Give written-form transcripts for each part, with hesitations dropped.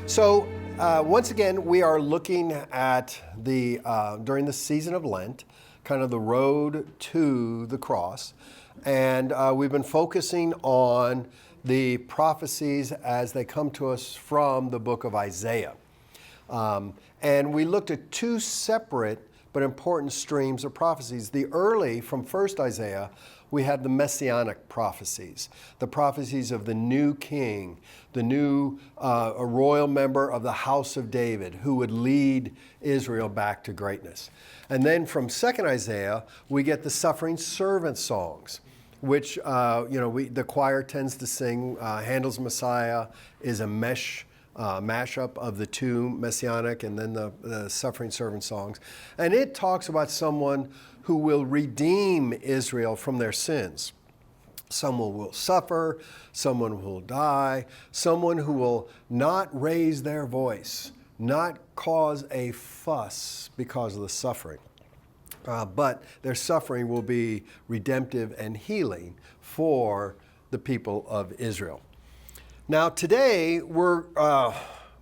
So once again, we are looking at during the season of Lent, kind of the road to the cross. And we've been focusing on the prophecies as they come to us from the book of Isaiah. And we looked at two separate but important streams of prophecies. The early, from first Isaiah, we had the messianic prophecies, the prophecies of the new king, the new a royal member of the house of David who would lead Israel back to greatness. And then from second Isaiah, we get the suffering servant songs, which the choir tends to sing. Handel's Messiah is a mashup of the two messianic and then the suffering servant songs. And it talks about someone who will redeem Israel from their sins. Someone will suffer, someone will die, someone who will not raise their voice, not cause a fuss because of the suffering. But their suffering will be redemptive and healing for the people of Israel. Now today we're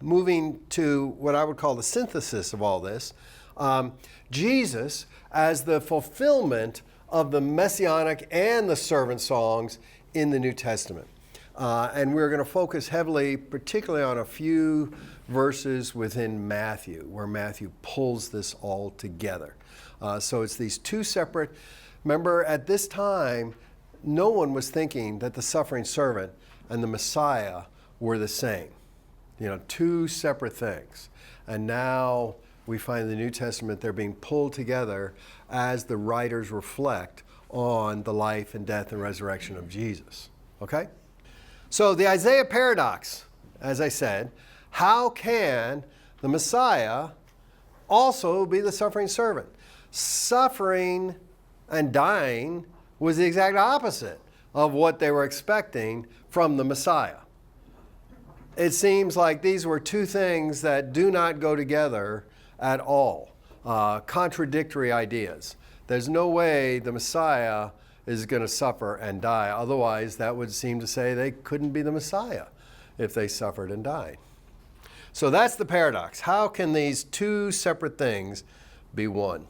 moving to what I would call the synthesis of all this. Jesus as the fulfillment of the messianic and the servant songs in the New Testament. And we're going to focus heavily, particularly on a few verses within Matthew, where Matthew pulls this all together. So it's these two separate. Remember, at this time, no one was thinking that the suffering servant and the Messiah were the same. Two separate things. And now we find in the New Testament they're being pulled together as the writers reflect on the life and death and resurrection of Jesus. Okay? So the Isaiah paradox, as I said, how can the Messiah also be the suffering servant? Suffering and dying was the exact opposite of what they were expecting from the Messiah. It seems like these were two things that do not go together at all. Contradictory ideas. There's no way the Messiah is going to suffer and die. Otherwise, that would seem to say they couldn't be the Messiah if they suffered and died. So that's the paradox. How can these two separate things be one?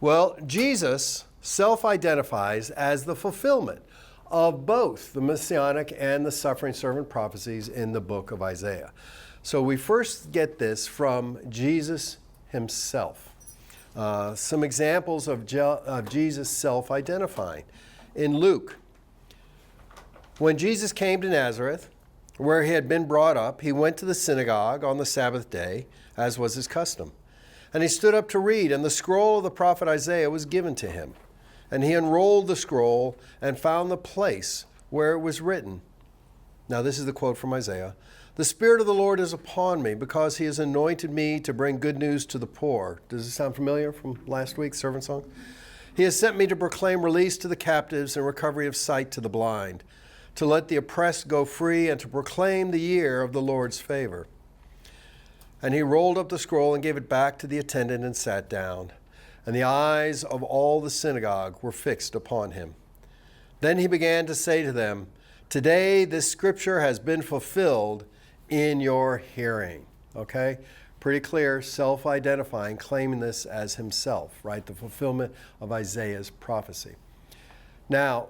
Well, Jesus self-identifies as the fulfillment of both the messianic and the suffering servant prophecies in the book of Isaiah. So we first get this from Jesus himself. Some examples of Jesus self-identifying. In Luke, when Jesus came to Nazareth, where he had been brought up, he went to the synagogue on the Sabbath day, as was his custom. And he stood up to read, and the scroll of the prophet Isaiah was given to him. And he unrolled the scroll and found the place where it was written. Now this is the quote from Isaiah. "The Spirit of the Lord is upon me because he has anointed me to bring good news to the poor." Does it sound familiar from last week's servant song? "He has sent me to proclaim release to the captives and recovery of sight to the blind, to let the oppressed go free and to proclaim the year of the Lord's favor." And he rolled up the scroll and gave it back to the attendant and sat down. And the eyes of all the synagogue were fixed upon him. Then he began to say to them, "Today this scripture has been fulfilled in your hearing." Okay? Pretty clear, self-identifying, claiming this as himself, right? The fulfillment of Isaiah's prophecy. Now,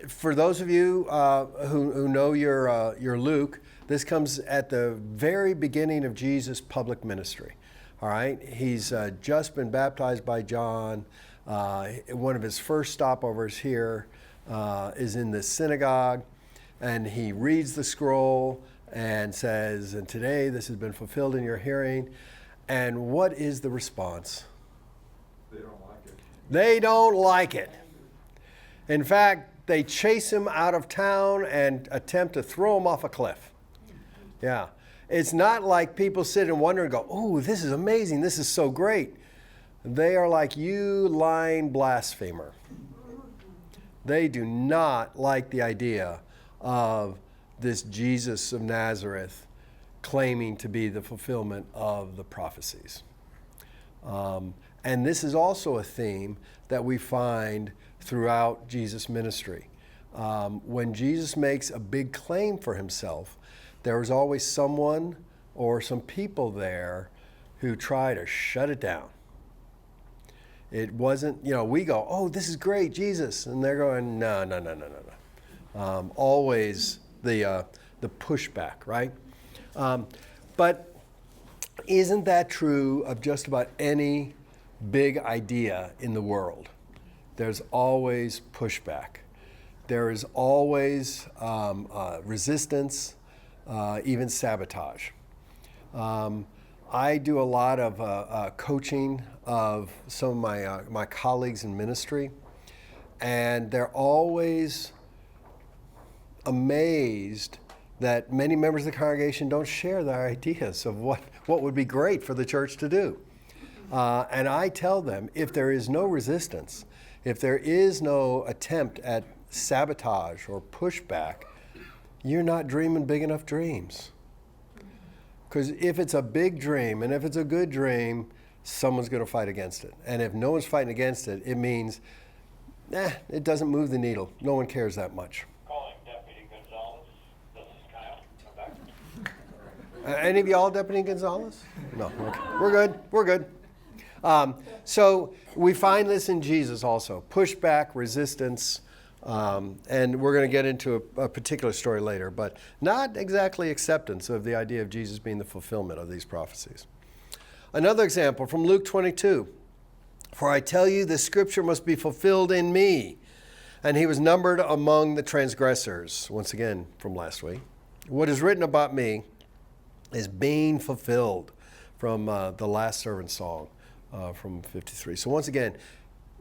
for those of you who know your Luke, this comes at the very beginning of Jesus' public ministry. All right, he's just been baptized by John. One of his first stopovers here is in this synagogue, and he reads the scroll and says, "And today this has been fulfilled in your hearing." And what is the response? They don't like it. They don't like it. In fact, they chase him out of town and attempt to throw him off a cliff. Yeah. It's not like people sit and wonder and go, "Oh, this is amazing. This is so great." They are like, "You lying blasphemer." They do not like the idea of this Jesus of Nazareth claiming to be the fulfillment of the prophecies. And this is also a theme that we find throughout Jesus' ministry. When Jesus makes a big claim for himself, there was always someone or some people there who try to shut it down. It wasn't, we go, oh, this is great, Jesus. And they're going, no. Always the pushback, right? But isn't that true of just about any big idea in the world? There's always pushback. There is always resistance, even sabotage. I do a lot of coaching of some of my colleagues in ministry, and they're always amazed that many members of the congregation don't share their ideas of what would be great for the church to do. And I tell them, if there is no resistance, if there is no attempt at sabotage or pushback, you're not dreaming big enough dreams. Because if it's a big dream and if it's a good dream, someone's going to fight against it. And if no one's fighting against it, it means, it doesn't move the needle. No one cares that much. Calling Deputy Gonzalez. This is Kyle. I'm back. Any of y'all Deputy Gonzalez? No. Okay. We're good. So we find this in Jesus also. Pushback, resistance, and we're going to get into a particular story later, but not exactly acceptance of the idea of Jesus being the fulfillment of these prophecies. Another example from Luke 22. For I tell you, the scripture must be fulfilled in me. And he was numbered among the transgressors. Once again, from last week. What is written about me is being fulfilled from the Last Servant song from 53. So once again,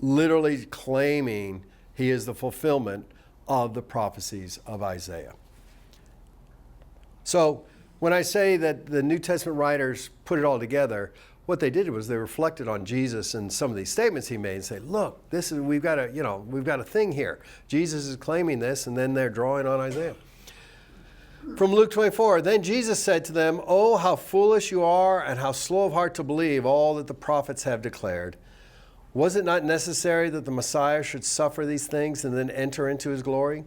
literally claiming he is the fulfillment of the prophecies of Isaiah. So when I say that the New Testament writers put it all together, what they did was they reflected on Jesus and some of these statements he made and say, look, we've got a thing here. Jesus is claiming this, and then they're drawing on Isaiah. From Luke 24, then Jesus said to them, oh, how foolish you are and how slow of heart to believe all that the prophets have declared. Was it not necessary that the Messiah should suffer these things and then enter into his glory?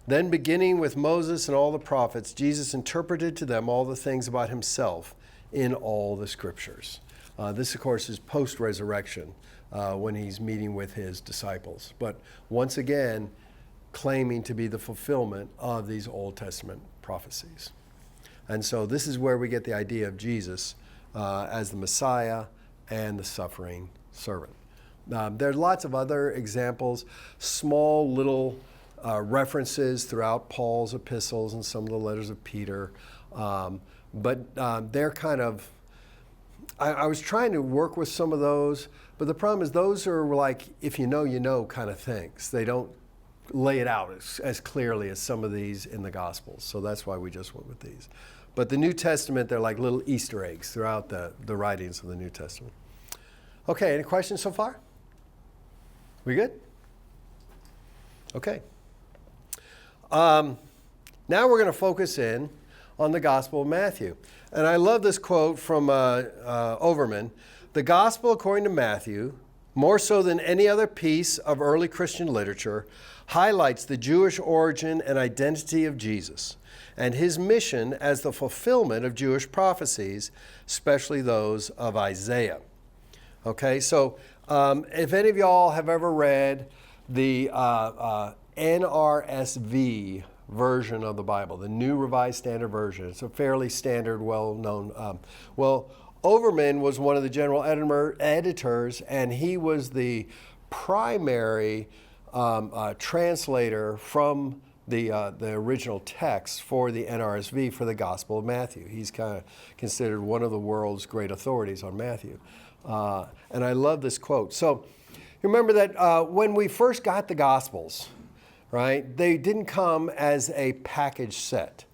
Then beginning with Moses and all the prophets, Jesus interpreted to them all the things about himself in all the scriptures. This, of course, is post-resurrection when he's meeting with his disciples. But once again, claiming to be the fulfillment of these Old Testament prophecies. And so this is where we get the idea of Jesus as the Messiah and the suffering servant. There are lots of other examples, small little references throughout Paul's epistles and some of the letters of Peter. But they're kind of, I was trying to work with some of those, but the problem is those are like, if you know kind of things. They don't lay it out as clearly as some of these in the Gospels. So that's why we just went with these. But the New Testament, they're like little Easter eggs throughout the writings of the New Testament. Okay, any questions so far? We good? Okay. Now we're going to focus in on the Gospel of Matthew. And I love this quote from Overman. The Gospel according to Matthew, more so than any other piece of early Christian literature, highlights the Jewish origin and identity of Jesus and his mission as the fulfillment of Jewish prophecies, especially those of Isaiah. Okay, so if any of y'all have ever read the NRSV version of the Bible, the New Revised Standard Version, it's a fairly standard, well-known. Overman was one of the general editors, and he was the primary translator from the original text for the NRSV for the Gospel of Matthew. He's kind of considered one of the world's great authorities on Matthew. And I love this quote. So remember that when we first got the Gospels, right, they didn't come as a package set.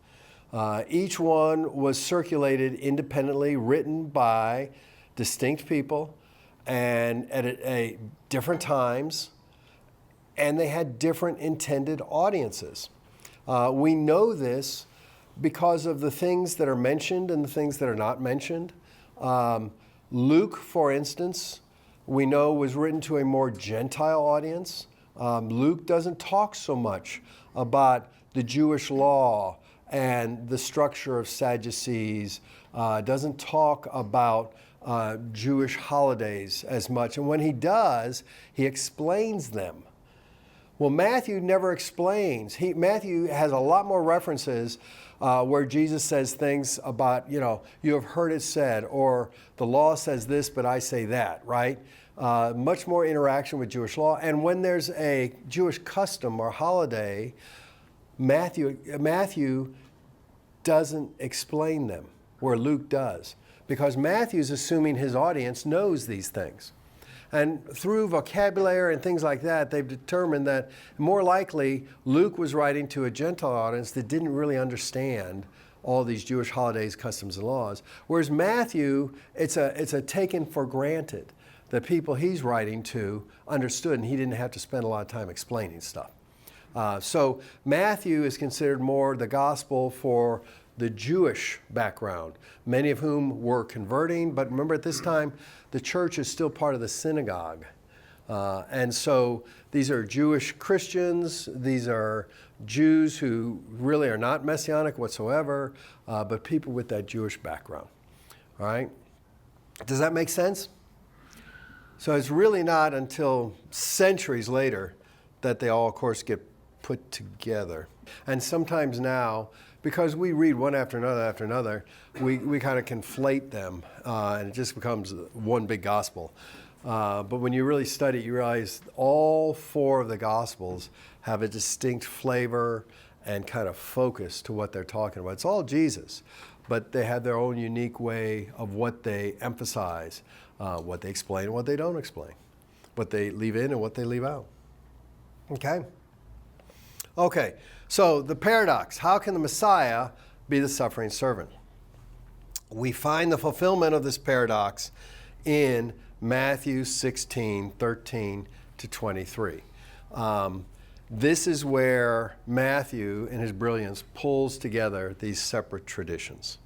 Each one was circulated independently, written by distinct people and at different times, and they had different intended audiences. We know this because of the things that are mentioned and the things that are not mentioned. Luke, for instance, we know was written to a more Gentile audience. Luke doesn't talk so much about the Jewish law and the structure of Sadducees, doesn't talk about Jewish holidays as much. And when he does, he explains them. Well, Matthew never explains. Matthew has a lot more references where Jesus says things about, you have heard it said, or the law says this, but I say that, right? Much more interaction with Jewish law. And when there's a Jewish custom or holiday, Matthew doesn't explain them, where Luke does, because Matthew's assuming his audience knows these things. And through vocabulary and things like that, they've determined that more likely Luke was writing to a Gentile audience that didn't really understand all these Jewish holidays, customs, and laws. Whereas Matthew, it's a taken for granted that people he's writing to understood, and he didn't have to spend a lot of time explaining stuff. So Matthew is considered more the gospel for the Jewish background, many of whom were converting. But remember, at this time, the church is still part of the synagogue. And so these are Jewish Christians. These are Jews who really are not messianic whatsoever, but people with that Jewish background. All right? Does that make sense? So it's really not until centuries later that they all, of course, get put together. And sometimes now, because we read one after another, we kind of conflate them, and it just becomes one big gospel. But when you really study it, you realize all four of the Gospels have a distinct flavor and kind of focus to what they're talking about. It's all Jesus, but they have their own unique way of what they emphasize, what they explain and what they don't explain, what they leave in and what they leave out. Okay, so the paradox, how can the Messiah be the suffering servant? We find the fulfillment of this paradox in Matthew 16, 13 to 23. This is where Matthew, in his brilliance, pulls together these separate traditions.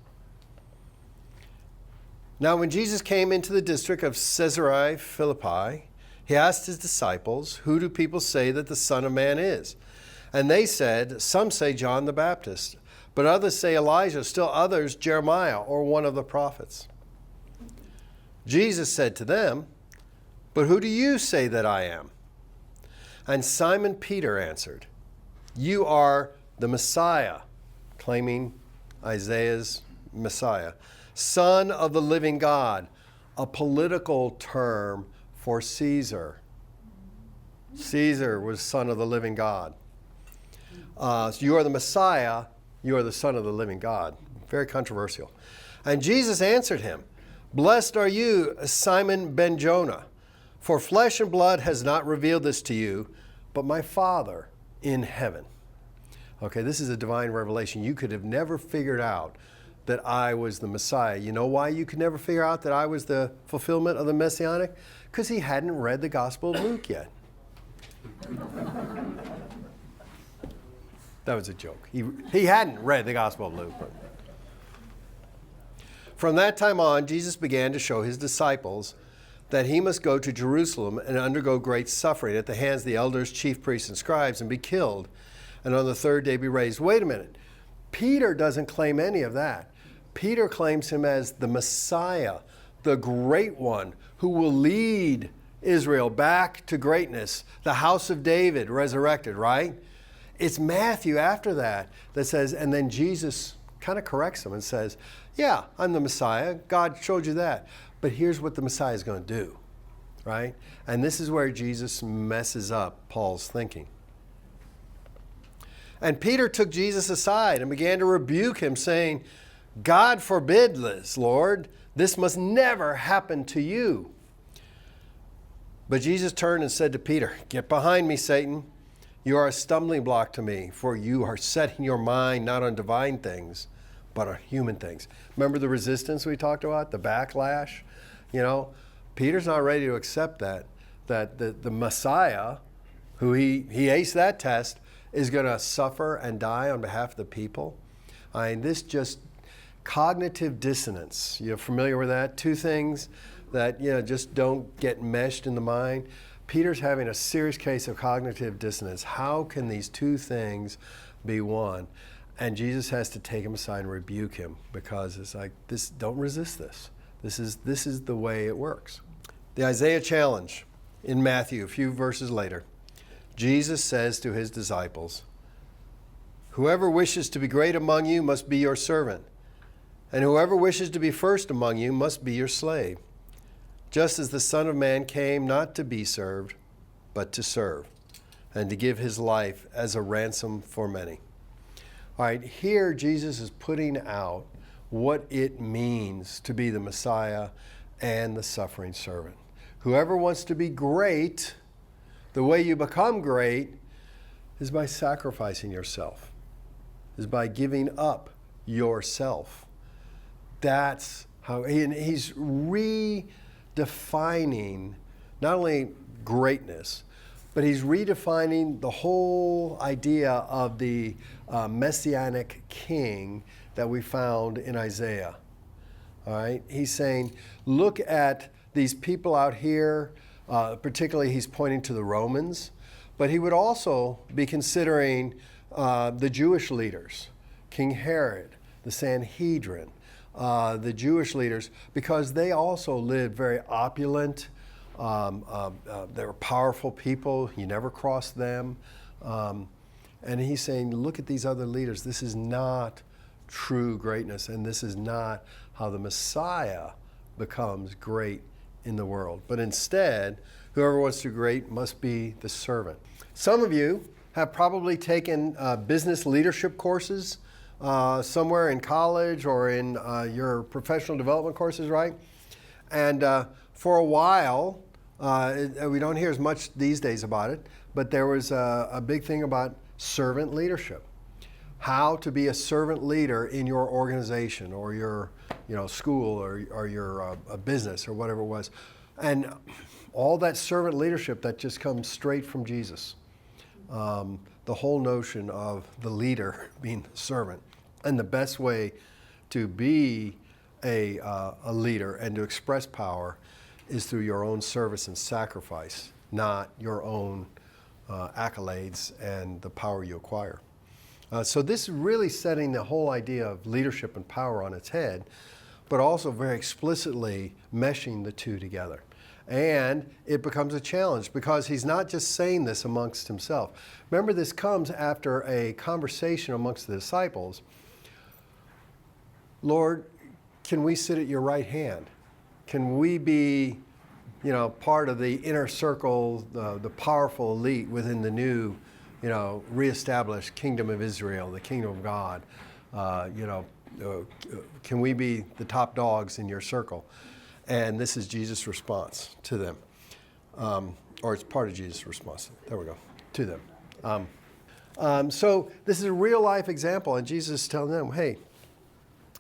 Now, when Jesus came into the district of Caesarea Philippi, he asked his disciples, "Who do people say that the Son of Man is?" And they said, "Some say John the Baptist, but others say Elijah, still others Jeremiah or one of the prophets." Jesus said to them, "But who do you say that I am?" And Simon Peter answered, "You are the Messiah," claiming Isaiah's Messiah, "Son of the living God," a political term for Caesar. Caesar was son of the living God. So you are the Messiah, you are the Son of the living God. Very controversial. And Jesus answered him, "Blessed are you, Simon Ben-Jonah, for flesh and blood has not revealed this to you, but my Father in heaven." Okay, this is a divine revelation. You could have never figured out that I was the Messiah. You know why you could never figure out that I was the fulfillment of the Messianic? Because he hadn't read the Gospel of Luke yet. That was a joke. He hadn't read the Gospel of Luke. From that time on, Jesus began to show his disciples that he must go to Jerusalem and undergo great suffering at the hands of the elders, chief priests, and scribes, and be killed, and on the third day be raised. Wait a minute. Peter doesn't claim any of that. Peter claims him as the Messiah, the great one who will lead Israel back to greatness, the house of David resurrected, right? It's Matthew after that says, and then Jesus kind of corrects him and says, "Yeah, I'm the Messiah. God showed you that. But here's what the Messiah is going to do," right? And this is where Jesus messes up Paul's thinking. And Peter took Jesus aside and began to rebuke him, saying, "God forbid this, Lord. This must never happen to you." But Jesus turned and said to Peter, "Get behind me, Satan. You are a stumbling block to me, for you are setting your mind not on divine things, but on human things." Remember the resistance we talked about, the backlash? Peter's not ready to accept that the Messiah, who he aced that test, is going to suffer and die on behalf of the people. This just cognitive dissonance. You're familiar with that? Two things that just don't get meshed in the mind. Peter's having a serious case of cognitive dissonance. How can these two things be one? And Jesus has to take him aside and rebuke him because it's like, this, don't resist this. This is the way it works. The Isaiah challenge in Matthew, a few verses later, Jesus says to his disciples, "Whoever wishes to be great among you must be your servant, and whoever wishes to be first among you must be your slave, just as the Son of Man came not to be served, but to serve, and to give his life as a ransom for many." All right, here Jesus is putting out what it means to be the Messiah and the suffering servant. Whoever wants to be great, the way you become great is by sacrificing yourself, is by giving up yourself. That's how he's redefining not only greatness, but he's redefining the whole idea of the messianic king that we found in Isaiah. All right, he's saying, look at these people out here, particularly he's pointing to the Romans, but he would also be considering the Jewish leaders, King Herod, the Sanhedrin, the Jewish leaders, because they also lived very opulent. They were powerful people. You never crossed them. And he's saying, look at these other leaders. This is not true greatness, and this is not how the Messiah becomes great in the world. But instead, whoever wants to be great must be the servant. Some of you have probably taken business leadership courses somewhere in college or in your professional development courses, right? And for a while, we don't hear as much these days about it, but there was a big thing about servant leadership. How to be a servant leader in your organization or your school or your business or whatever it was. And all that servant leadership that just comes straight from Jesus. The whole notion of the leader being the servant. And the best way to be a leader and to express power is through your own service and sacrifice, not your own accolades and the power you acquire. So this is really setting the whole idea of leadership and power on its head, but also very explicitly meshing the two together. And it becomes a challenge because he's not just saying this amongst himself. Remember, this comes after a conversation amongst the disciples. Lord, can we sit at your right hand? Can we be, part of the inner circle, the powerful elite within the new, reestablished kingdom of Israel, the kingdom of God? Can we be the top dogs in your circle? And this is Jesus' response to them. Or it's part of Jesus' response. There we go. To them. So this is a real life example. And Jesus is telling them, hey,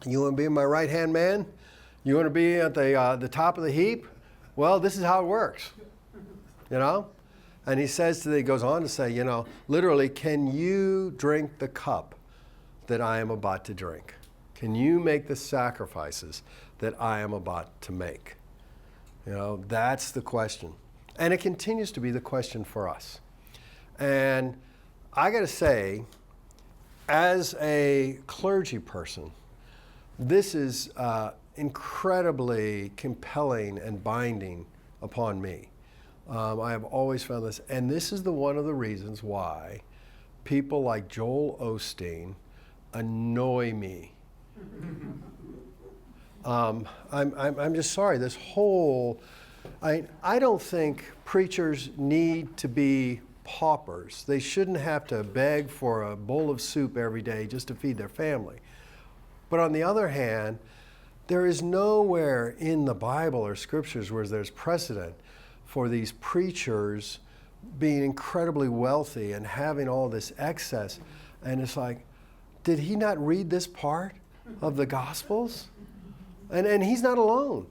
you want to be my right-hand man? You want to be at the top of the heap? Well, this is how it works. And he says he goes on to say, literally, can you drink the cup that I am about to drink? Can you make the sacrifices that I am about to make? That's the question. And it continues to be the question for us. And I got to say, as a clergy person, this is incredibly compelling and binding upon me. I have always found this, and this is one of the reasons why people like Joel Osteen annoy me. I'm just sorry. This whole, I don't think preachers need to be paupers. They shouldn't have to beg for a bowl of soup every day just to feed their family. But on the other hand, there is nowhere in the Bible or scriptures where there's precedent for these preachers being incredibly wealthy and having all this excess. And it's like, did he not read this part of the Gospels? And he's not alone.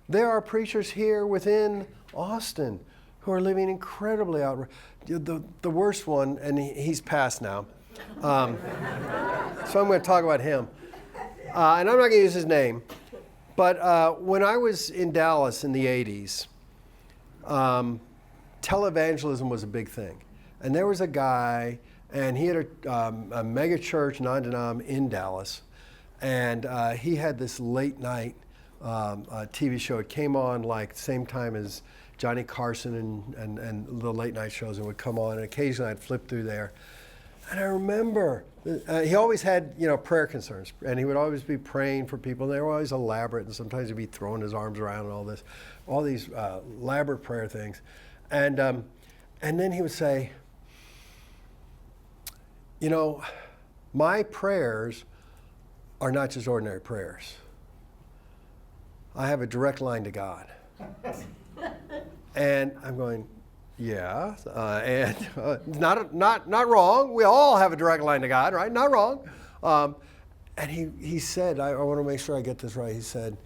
There are preachers here within Austin who are living incredibly outrageous. The worst one, and he's passed now. So I'm going to talk about him. And I'm not going to use his name. But when I was in Dallas in the 80s, televangelism was a big thing. And there was a guy And he had a mega church, non-denom, in Dallas. And he had this late night TV show. It came on like same time as Johnny Carson and the late night shows, and would come on. And occasionally I'd flip through there. And I remember he always had, prayer concerns, and he would always be praying for people. And they were always elaborate, and sometimes he'd be throwing his arms around and all these elaborate prayer things. And then he would say, my prayers are not just ordinary prayers. I have a direct line to God. And I'm going, yeah, not wrong. We all have a direct line to God, right? Not wrong. And he said, I want to make sure I get this right. He said,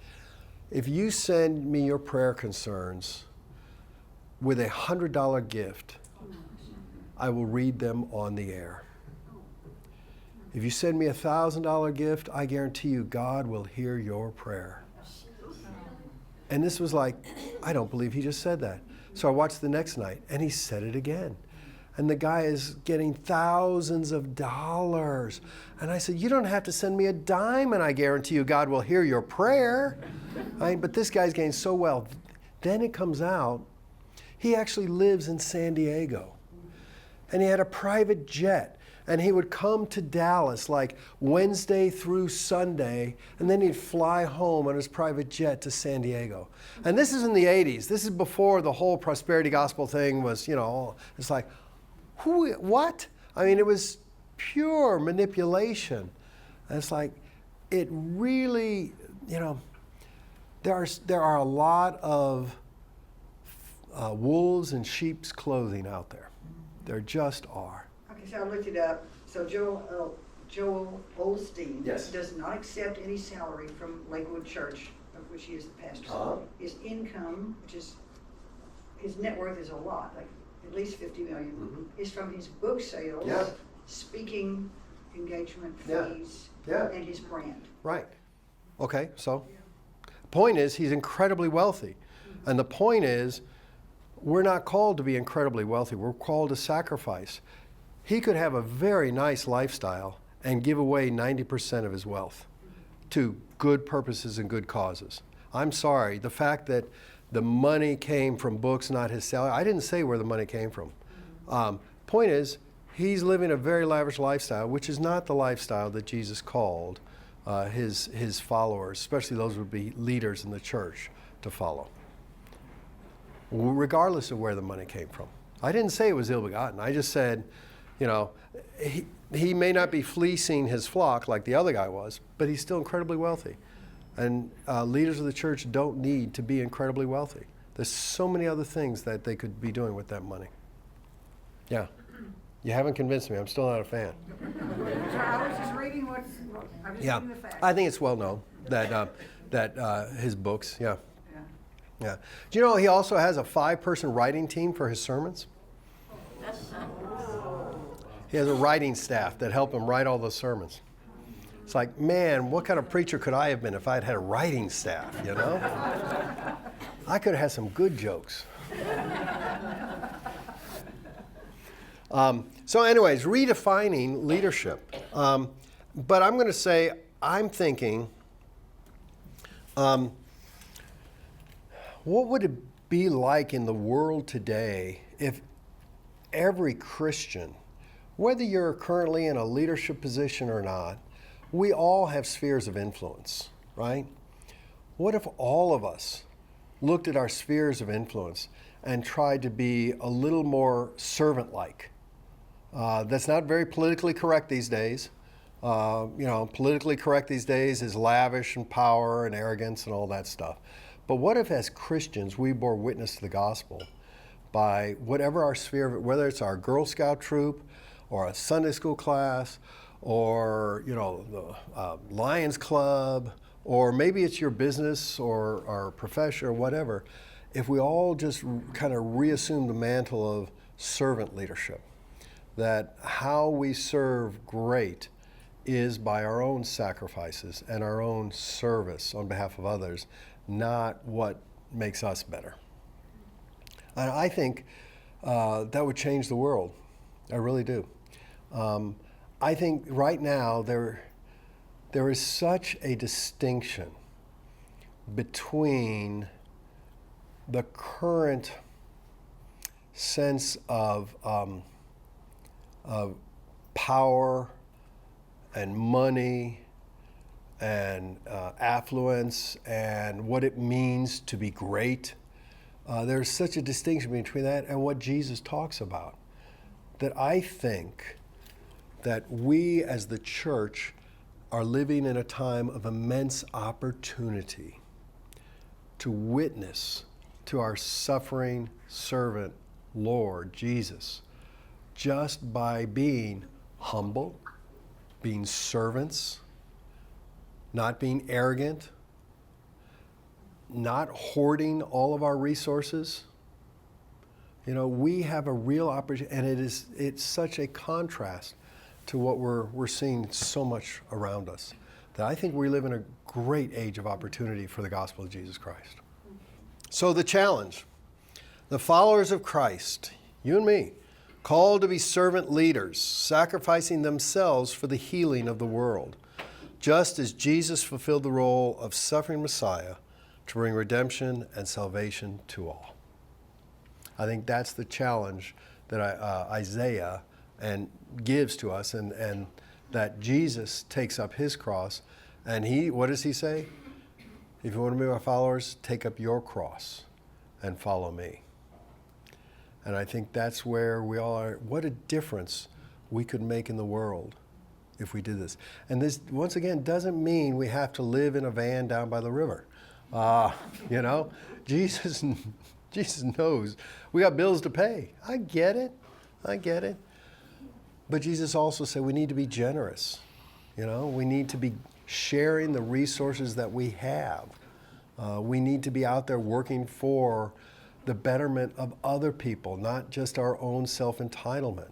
if you send me your prayer concerns with a $100 gift, I will read them on the air. If you send me a $1,000 gift, I guarantee you God will hear your prayer. And this was like, I don't believe he just said that. So I watched the next night, and he said it again. And the guy is getting thousands of dollars. And I said, you don't have to send me a dime, and I guarantee you God will hear your prayer. But this guy's getting so well. Then it comes out, he actually lives in San Diego. And he had a private jet. And he would come to Dallas like Wednesday through Sunday, and then he'd fly home on his private jet to San Diego. And this is in the 80s. This is before the whole prosperity gospel thing was, it's like, what? I mean, it was pure manipulation. And it's like, it really, there are a lot of wolves in sheep's clothing out there. There just are. So I looked it up. So Joel Osteen does not accept any salary from Lakewood Church, of which he is the pastor. His income, his net worth is a lot, like at least $50 million, is from his book sales, speaking engagement fees, and his brand. Right. Okay, so point is he's incredibly wealthy. And the point is we're not called to be incredibly wealthy. We're called to sacrifice. He could have a very nice lifestyle and give away 90% of his wealth to good purposes and good causes. I'm sorry, the fact that the money came from books, not his salary, I didn't say where the money came from. Point is, he's living a very lavish lifestyle, which is not the lifestyle that Jesus called his followers, especially those who would be leaders in the church, to follow, regardless of where the money came from. I didn't say it was ill-begotten. I just said, he may not be fleecing his flock like the other guy was, but he's still incredibly wealthy. And leaders of the church don't need to be incredibly wealthy. There's so many other things that they could be doing with that money. Yeah. You haven't convinced me. I'm still not a fan. So I was just reading reading the facts. I think it's well known that his books, yeah. Do you know he also has a 5-person writing team for his sermons? He has a writing staff that help him write all those sermons. It's like, man, what kind of preacher could I have been if I had had a writing staff, I could have had some good jokes. So anyways, redefining leadership. But I'm going to say, I'm thinking, what would it be like in the world today if every Christian, whether you're currently in a leadership position or not, we all have spheres of influence, right? What if all of us looked at our spheres of influence and tried to be a little more servant-like? That's not very politically correct these days. Politically correct these days is lavish and power and arrogance and all that stuff. But what if as Christians we bore witness to the gospel by whatever our sphere, whether it's our Girl Scout troop or a Sunday school class or, the Lions Club, or maybe it's your business or profession or whatever, if we all just kind of reassume the mantle of servant leadership, that how we serve great is by our own sacrifices and our own service on behalf of others, not what makes us better. And I think that would change the world. I really do. I think right now there is such a distinction between the current sense of power and money and affluence and what it means to be great. There's such a distinction between that and what Jesus talks about, that I think that we as the church are living in a time of immense opportunity to witness to our suffering servant, Lord Jesus, just by being humble, being servants, not being arrogant, not hoarding all of our resources. You know, we have a real opportunity, and it's such a contrast to what we're seeing so much around us, that I think we live in a great age of opportunity for the gospel of Jesus Christ. So the challenge, the followers of Christ, you and me, called to be servant leaders, sacrificing themselves for the healing of the world, just as Jesus fulfilled the role of suffering Messiah to bring redemption and salvation to all. I think that's the challenge that Isaiah gives to us, and that Jesus takes up his cross, and what does he say? If you want to be my followers, take up your cross and follow me. And I think that's where we all are. What a difference we could make in the world if we did this. And this, once again, doesn't mean we have to live in a van down by the river. You know, Jesus knows we got bills to pay. I get it. But Jesus also said we need to be generous. You know, we need to be sharing the resources that we have. We need to be out there working for the betterment of other people, not just our own self-entitlement.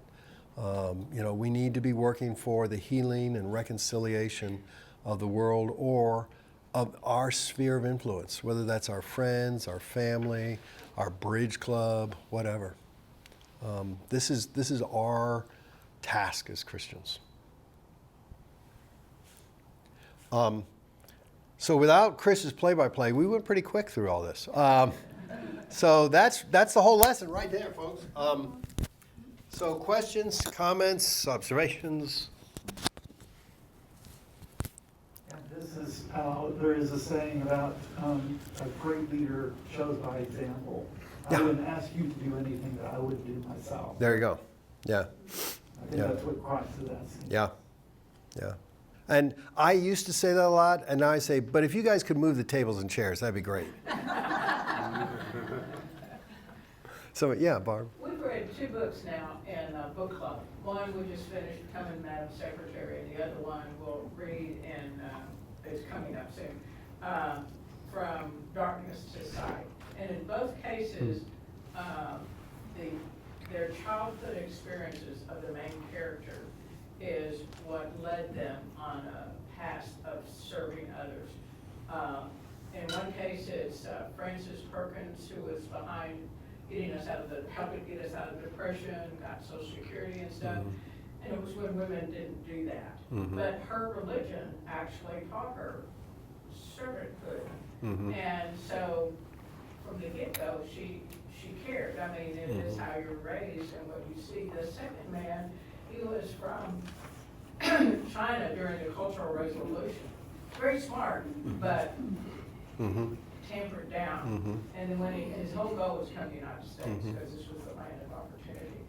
You know, we need to be working for the healing and reconciliation of the world, or of our sphere of influence, whether that's our friends, our family, our bridge club, whatever. This is our task as Christians. So without Chris's play-by-play, we went pretty quick through all this. So that's the whole lesson right there, folks. So questions, comments, observations? And this is how there is a saying about a great leader shows by example. I wouldn't ask you to do anything that I wouldn't do myself. There you go. Yeah. I think that's what Christ is asking. Yeah. And I used to say that a lot, and now I say, but if you guys could move the tables and chairs, that'd be great. So, yeah, Barb. We've read 2 books now in book club. One we just finished, Becoming Madam Secretary, and the other one we'll read is coming up soon, From Darkness to Sight. And in both cases, their childhood experiences of the main character is what led them on a path of serving others. In one case, it's Francis Perkins, who was behind helping get us out of depression, got Social Security and stuff. Mm-hmm. And it was when women didn't do that. Mm-hmm. But her religion actually taught her servanthood. Mm-hmm. And so from the get-go, she cared. I mean, it is how you're raised and what you see. The second man, he was from China during the Cultural Revolution. Very smart, but tampered down. And then when his whole goal was to come to the United States, because this was the land of opportunity.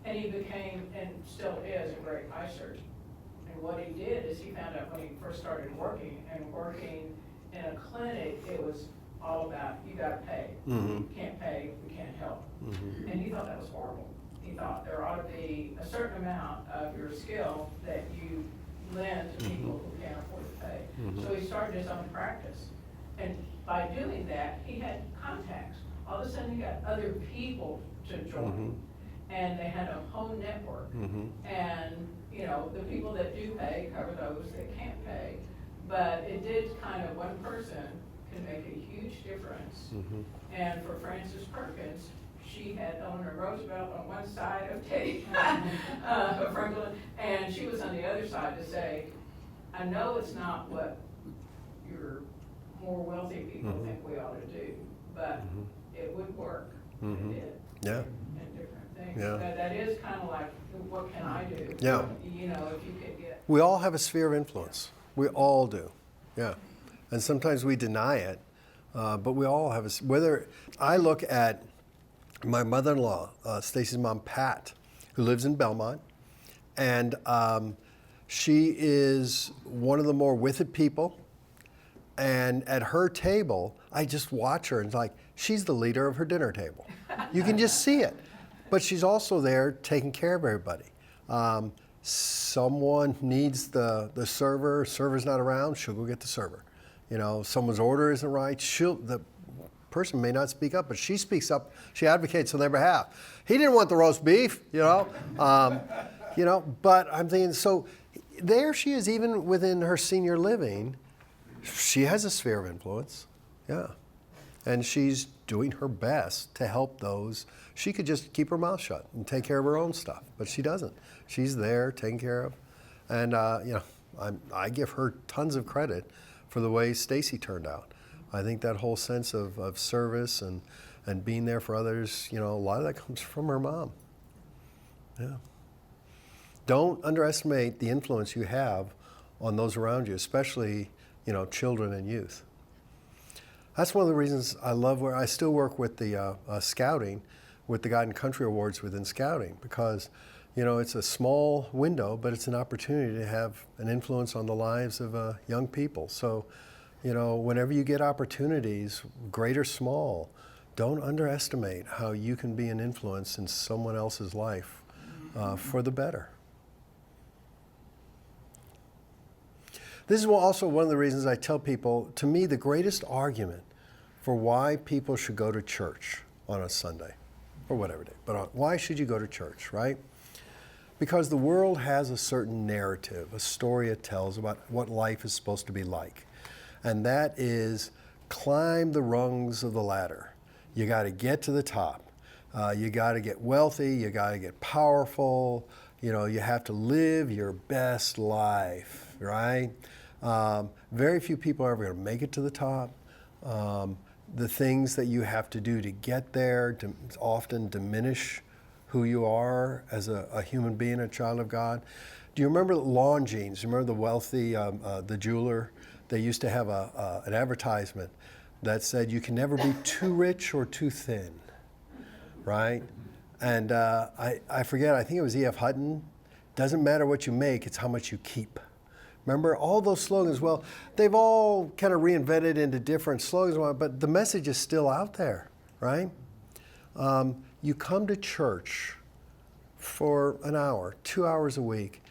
And he became, and still is, a great eye surgeon. And what he did is he found out when he first started working in a clinic, it was all about, you gotta pay. You can't pay, we can't help. And he thought that was horrible. He thought there ought to be a certain amount of your skill that you lend to people who can't afford to pay. So he started his own practice. And by doing that, he had contacts. All of a sudden, he got other people to join. And they had a home network. And, you know, the people that do pay cover those that can't pay. But it did kind of, one person can make a huge difference. And for Frances Perkins, she had Eleanor Roosevelt on one side of Teddy Franklin, And she was on the other side to say, I know it's not what your more wealthy people think we ought to do, but it would work. Mhm. It did. Yeah. And different things. Yeah. But that is kind of like, what can I do? Yeah. You know, if you could get. We all have a sphere of influence. We all do. Yeah. And sometimes we deny it, but we all have whether I look at my mother-in-law, Stacy's mom, Pat, who lives in Belmont, and she is one of the more with it people. And at her table, I just watch her and it's like, she's the leader of her dinner table. You can just see it. But she's also there taking care of everybody. Someone needs the server's not around, she'll go get the server. You know, someone's order isn't right, the person may not speak up, but she speaks up, she advocates on their behalf. He didn't want the roast beef, you know? But I'm thinking, so there she is, even within her senior living, she has a sphere of influence, yeah. And she's doing her best to help those. She could just keep her mouth shut and take care of her own stuff, but she doesn't. She's there taking care of. And, I give her tons of credit for the way Stacy turned out. I think that whole sense of service and being there for others, a lot of that comes from her mom. Yeah. Don't underestimate the influence you have on those around you, especially, children and youth. That's one of the reasons I love where I still work with the scouting, with the God and Country Awards within scouting, because, it's a small window, but it's an opportunity to have an influence on the lives of young people. So, whenever you get opportunities, great or small, don't underestimate how you can be an influence in someone else's life for the better. This is also one of the reasons I tell people, to me, the greatest argument for why people should go to church on a Sunday, or whatever day, but why should you go to church, right? Because the world has a certain narrative, a story it tells about what life is supposed to be like. And that is climb the rungs of the ladder. You got to get to the top. You got to get wealthy. You got to get powerful. You have to live your best life, right? Very few people are ever going to make it to the top. The things that you have to do to get there often diminish who you are as a human being, a child of God. Do you remember Longines? You remember the wealthy, the jeweler? They used to have an advertisement that said, you can never be too rich or too thin, right? And I forget, I think it was E.F. Hutton. Doesn't matter what you make, it's how much you keep. Remember all those slogans? Well, they've all kind of reinvented into different slogans, but the message is still out there, right? You come to church for an hour, 2 hours a week,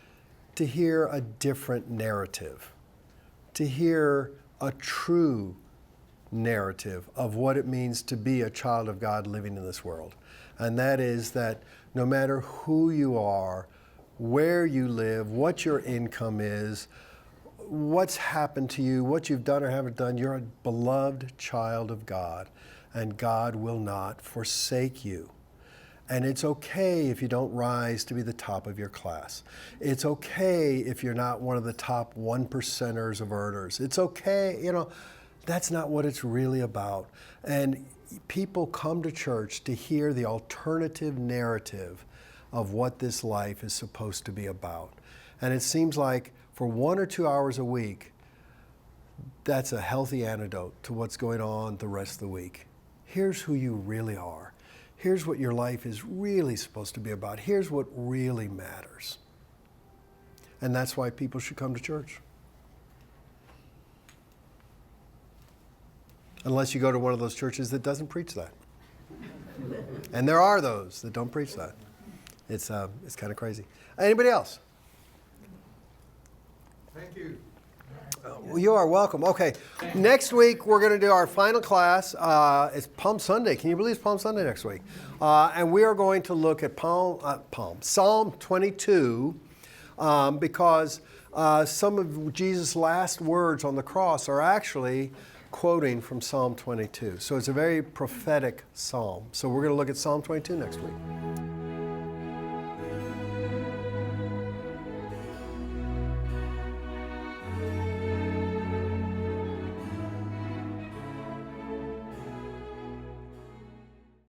to hear a different narrative, to hear a true narrative of what it means to be a child of God living in this world. And that is that no matter who you are, where you live, what your income is, what's happened to you, what you've done or haven't done, you're a beloved child of God, and God will not forsake you. And it's okay if you don't rise to be the top of your class. It's okay if you're not one of the top 1%ers of earners. It's okay, that's not what it's really about. And people come to church to hear the alternative narrative of what this life is supposed to be about. And it seems like for 1 or 2 hours a week, that's a healthy antidote to what's going on the rest of the week. Here's who you really are. Here's what your life is really supposed to be about. Here's what really matters. And that's why people should come to church. Unless you go to one of those churches that doesn't preach that. And there are those that don't preach that. It's kind of crazy. Anybody else? Thank you. Well, you are welcome. Okay, next week we're going to do our final class. It's Palm Sunday. Can you believe it's Palm Sunday next week? And we are going to look at Psalm 22 because some of Jesus' last words on the cross are actually quoting from Psalm 22. So it's a very prophetic psalm. So we're going to look at Psalm 22 next week.